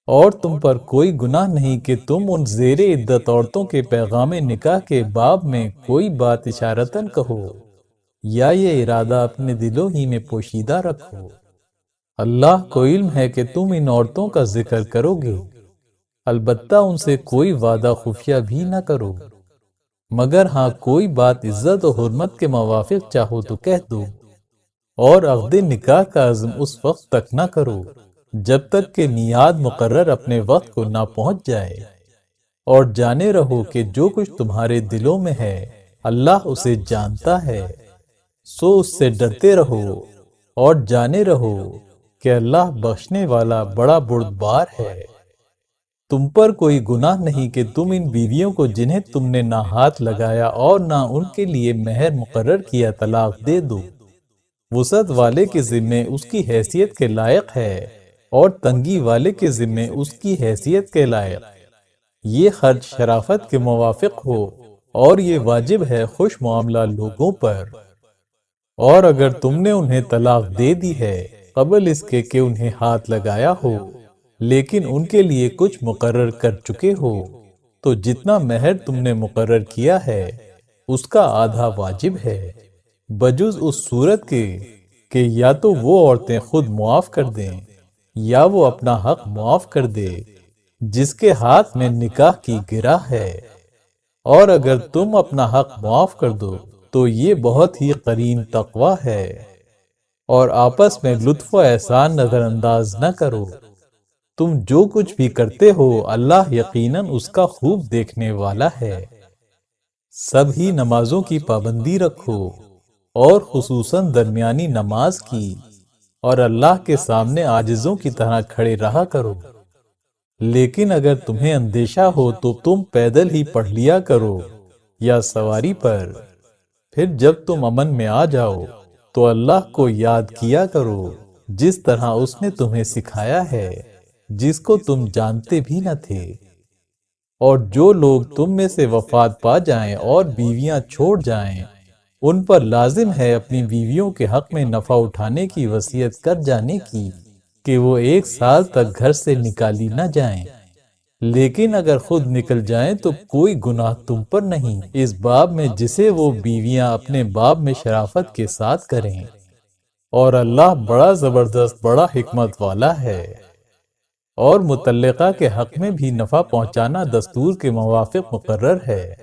اور تم پر کوئی گناہ نہیں کہ تم ان زیر عدت عورتوں کے پیغام نکاح کے باب میں کوئی بات اشارتاً کہو یا یہ ارادہ اپنے دلوں ہی میں پوشیدہ رکھو۔ اللہ کو علم ہے کہ تم ان عورتوں کا ذکر کرو گے، البتہ ان سے کوئی وعدہ خفیہ بھی نہ کرو، مگر ہاں کوئی بات عزت و حرمت کے موافق چاہو تو کہہ دو، اور عقد نکاح کا عزم اس وقت تک نہ کرو جب تک کہ میعاد مقرر اپنے وقت کو نہ پہنچ جائے، اور جانے رہو کہ جو کچھ تمہارے دلوں میں ہے اللہ اسے جانتا ہے، سو اس سے ڈرتے رہو اور جانے رہو کہ اللہ بخشنے والا بڑا بردبار ہے۔ تم پر کوئی گناہ نہیں کہ تم ان بیویوں کو جنہیں تم نے نہ ہاتھ لگایا اور نہ ان کے لیے مہر مقرر کیا طلاق دے دو۔ وسعت والے کے ذمے اس کی حیثیت کے لائق ہے اور تنگی والے کے ذمے اس کی حیثیت کے لائق۔ یہ خرچ شرافت کے موافق ہو اور یہ واجب ہے خوش معاملہ لوگوں پر۔ اور اگر تم نے انہیں طلاق دے دی ہے قبل اس کے کہ انہیں ہاتھ لگایا ہو لیکن ان کے لیے کچھ مقرر کر چکے ہو تو جتنا مہر تم نے مقرر کیا ہے اس کا آدھا واجب ہے، بجز اس صورت کے کہ یا تو وہ عورتیں خود معاف کر دیں یا وہ اپنا حق معاف کر دے جس کے ہاتھ میں نکاح کی گرہ ہے، اور اگر تم اپنا حق معاف کر دو تو یہ بہت ہی قرین تقوی ہے، اور آپس میں لطف و احسان نظر انداز نہ کرو، تم جو کچھ بھی کرتے ہو اللہ یقیناً اس کا خوب دیکھنے والا ہے۔ سب ہی نمازوں کی پابندی رکھو اور خصوصاً درمیانی نماز کی، اور اللہ کے سامنے عاجزوں کی طرح کھڑے رہا کرو، لیکن اگر تمہیں اندیشہ ہو تو تم پیدل ہی پڑھ لیا کرو یا سواری پر، پھر جب تم امن میں آ جاؤ تو اللہ کو یاد کیا کرو جس طرح اس نے تمہیں سکھایا ہے جس کو تم جانتے بھی نہ تھے۔ اور جو لوگ تم میں سے وفات پا جائیں اور بیویاں چھوڑ جائیں ان پر لازم ہے اپنی بیویوں کے حق میں نفع اٹھانے کی وصیت کر جانے کی کہ وہ 1 سال تک گھر سے نکالی نہ جائیں، لیکن اگر خود نکل جائیں تو کوئی گناہ تم پر نہیں اس باب میں جسے وہ بیویاں اپنے باب میں شرافت کے ساتھ کریں، اور اللہ بڑا زبردست بڑا حکمت والا ہے۔ اور مطلقہ کے حق میں بھی نفع پہنچانا دستور کے موافق مقرر ہے،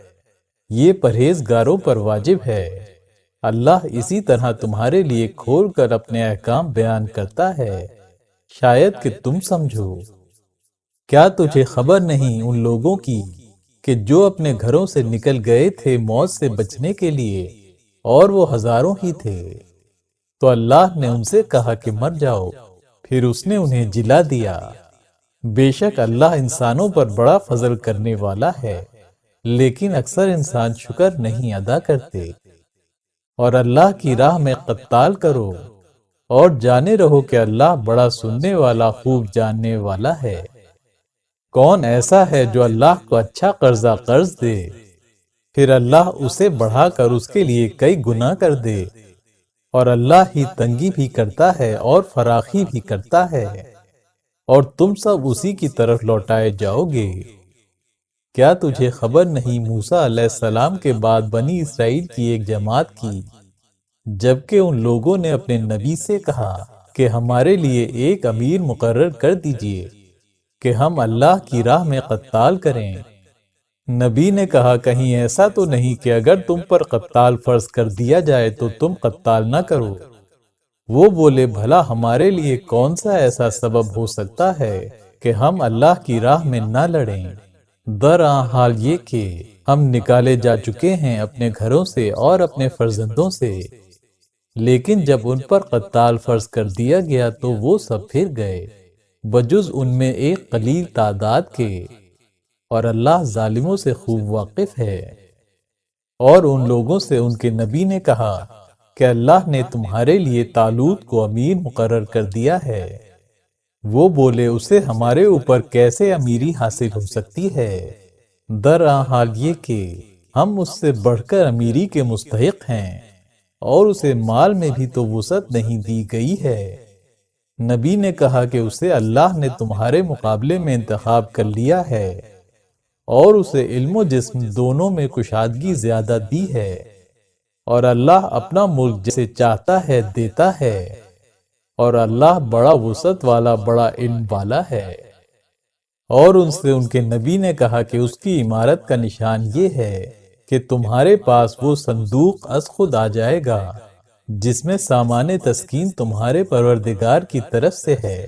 یہ پرہیزگاروں پر واجب ہے۔ اللہ اسی طرح تمہارے لیے کھول کر اپنے احکام بیان کرتا ہے، شاید کہ تم سمجھو۔ کیا تجھے خبر نہیں ان لوگوں کی کہ جو اپنے گھروں سے نکل گئے تھے موت سے بچنے کے لیے اور وہ ہزاروں ہی تھے، تو اللہ نے ان سے کہا کہ مر جاؤ، پھر اس نے انہیں جلا دیا۔ بے شک اللہ انسانوں پر بڑا فضل کرنے والا ہے، لیکن اکثر انسان شکر نہیں ادا کرتے۔ اور اللہ کی راہ میں قتال کرو اور جانے رہو کہ اللہ بڑا سننے والا خوب جاننے والا ہے۔ کون ایسا ہے جو اللہ کو اچھا قرضہ قرض دے پھر اللہ اسے بڑھا کر اس کے لیے کئی گنا کر دے، اور اللہ ہی تنگی بھی کرتا ہے اور فراخی بھی کرتا ہے، اور تم سب اسی کی طرف لوٹائے جاؤ گے۔ کیا تجھے خبر نہیں موسیٰ علیہ السلام کے بعد بنی اسرائیل کی ایک جماعت کی جبکہ ان لوگوں نے اپنے نبی سے کہا کہ ہمارے لیے ایک امیر مقرر کر دیجئے کہ ہم اللہ کی راہ میں قتال کریں۔ نبی نے کہا کہیں ایسا تو نہیں کہ اگر تم پر قتال فرض کر دیا جائے تو تم قتال نہ کرو۔ وہ بولے بھلا ہمارے لیے کون سا ایسا سبب ہو سکتا ہے کہ ہم اللہ کی راہ میں نہ لڑیں؟ حال یہ کہ ہم نکالے جا چکے ہیں اپنے گھروں سے اور اپنے فرزندوں سے، لیکن جب ان پر قتال فرض کر دیا گیا تو وہ سب پھر گئے بجز ان میں ایک قلیل تعداد کے، اور اللہ ظالموں سے خوب واقف ہے۔ اور ان لوگوں سے ان کے نبی نے کہا کہ اللہ نے تمہارے لیے طالوت کو امیر مقرر کر دیا ہے۔ وہ بولے اسے ہمارے اوپر کیسے امیری حاصل ہو سکتی ہے؟ حال یہ کہ ہم اس سے بڑھ کر امیری کے مستحق ہیں، اور اسے مال میں بھی تو وسعت نہیں دی گئی ہے۔ نبی نے کہا کہ اسے اللہ نے تمہارے مقابلے میں انتخاب کر لیا ہے، اور اسے علم و جسم دونوں میں کشادگی زیادہ دی ہے، اور اللہ اپنا ملک جسے چاہتا ہے دیتا ہے، اور اللہ بڑا وسعت والا بڑا علم والا ہے۔ اور ان سے ان کے نبی نے کہا کہ اس کی عمارت کا نشان یہ ہے کہ تمہارے پاس وہ صندوق از خود آ جائے گا جس میں سامان تسکین تمہارے پروردگار کی طرف سے ہے،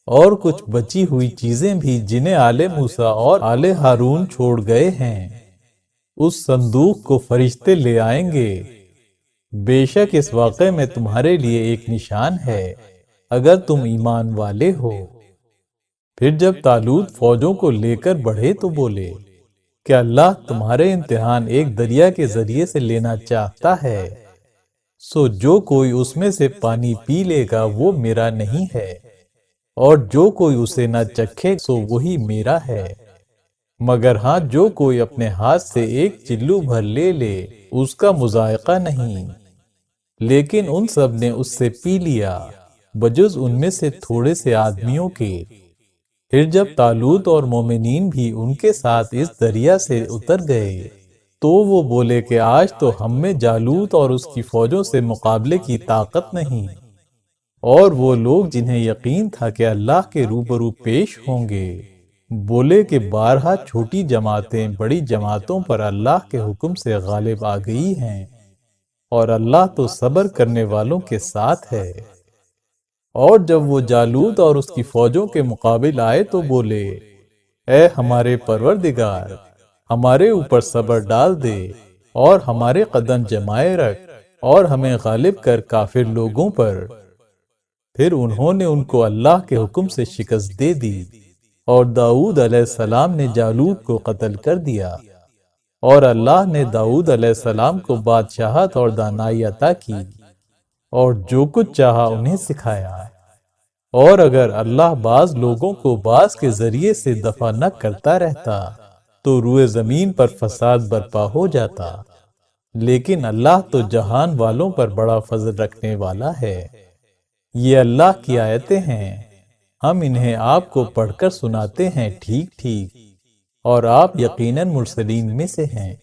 اور کچھ بچی ہوئی چیزیں بھی جنہیں آل موسیٰ اور آل ہارون چھوڑ گئے ہیں۔ اس صندوق کو فرشتے لے آئیں گے۔ بے شک اس واقعے میں تمہارے لیے ایک نشان ہے اگر تم ایمان والے ہو۔ پھر جب طالوت فوجوں کو لے کر بڑھے تو بولے کہ اللہ تمہارے امتحان ایک دریا کے ذریعے سے لینا چاہتا ہے، سو جو کوئی اس میں سے پانی پی لے گا وہ میرا نہیں ہے، اور جو کوئی اسے نہ چکھے سو وہی میرا ہے، مگر ہاں جو کوئی اپنے ہاتھ سے ایک چلو بھر لے لے اس کا مذائقہ نہیں۔ لیکن ان سب نے اس سے پی لیا بجز ان میں سے تھوڑے سے آدمیوں کے۔ پھر جب طالوت اور مومنین بھی ان کے ساتھ اس دریا سے اتر گئے تو وہ بولے کہ آج تو ہم میں جالوت اور اس کی فوجوں سے مقابلے کی طاقت نہیں۔ اور وہ لوگ جنہیں یقین تھا کہ اللہ کے روبرو پیش ہوں گے بولے کہ بارہا چھوٹی جماعتیں بڑی جماعتوں پر اللہ کے حکم سے غالب آ گئی ہیں، اور اللہ تو صبر کرنے والوں کے ساتھ ہے۔ اور جب وہ جالوت اور اس کی فوجوں کے مقابل آئے تو بولے اے ہمارے پروردگار، ہمارے اوپر صبر ڈال دے اور ہمارے قدم جمائے رکھ اور ہمیں غالب کر کافر لوگوں پر۔ پھر انہوں نے ان کو اللہ کے حکم سے شکست دے دی، اور داؤد علیہ السلام نے جالوت کو قتل کر دیا، اور اللہ نے داؤد علیہ السلام کو بادشاہت اور دانائی عطا کی، اور جو کچھ چاہا انہیں سکھایا۔ اور اگر اللہ بعض لوگوں کو بعض کے ذریعے سے دفع نہ کرتا رہتا تو روئے زمین پر فساد برپا ہو جاتا، لیکن اللہ تو جہان والوں پر بڑا فضل رکھنے والا ہے۔ یہ اللہ کی آیتیں ہیں، ہم انہیں آپ کو پڑھ کر سناتے ہیں ٹھیک ٹھیک، اور آپ یقیناً مرسلین میں سے ہیں۔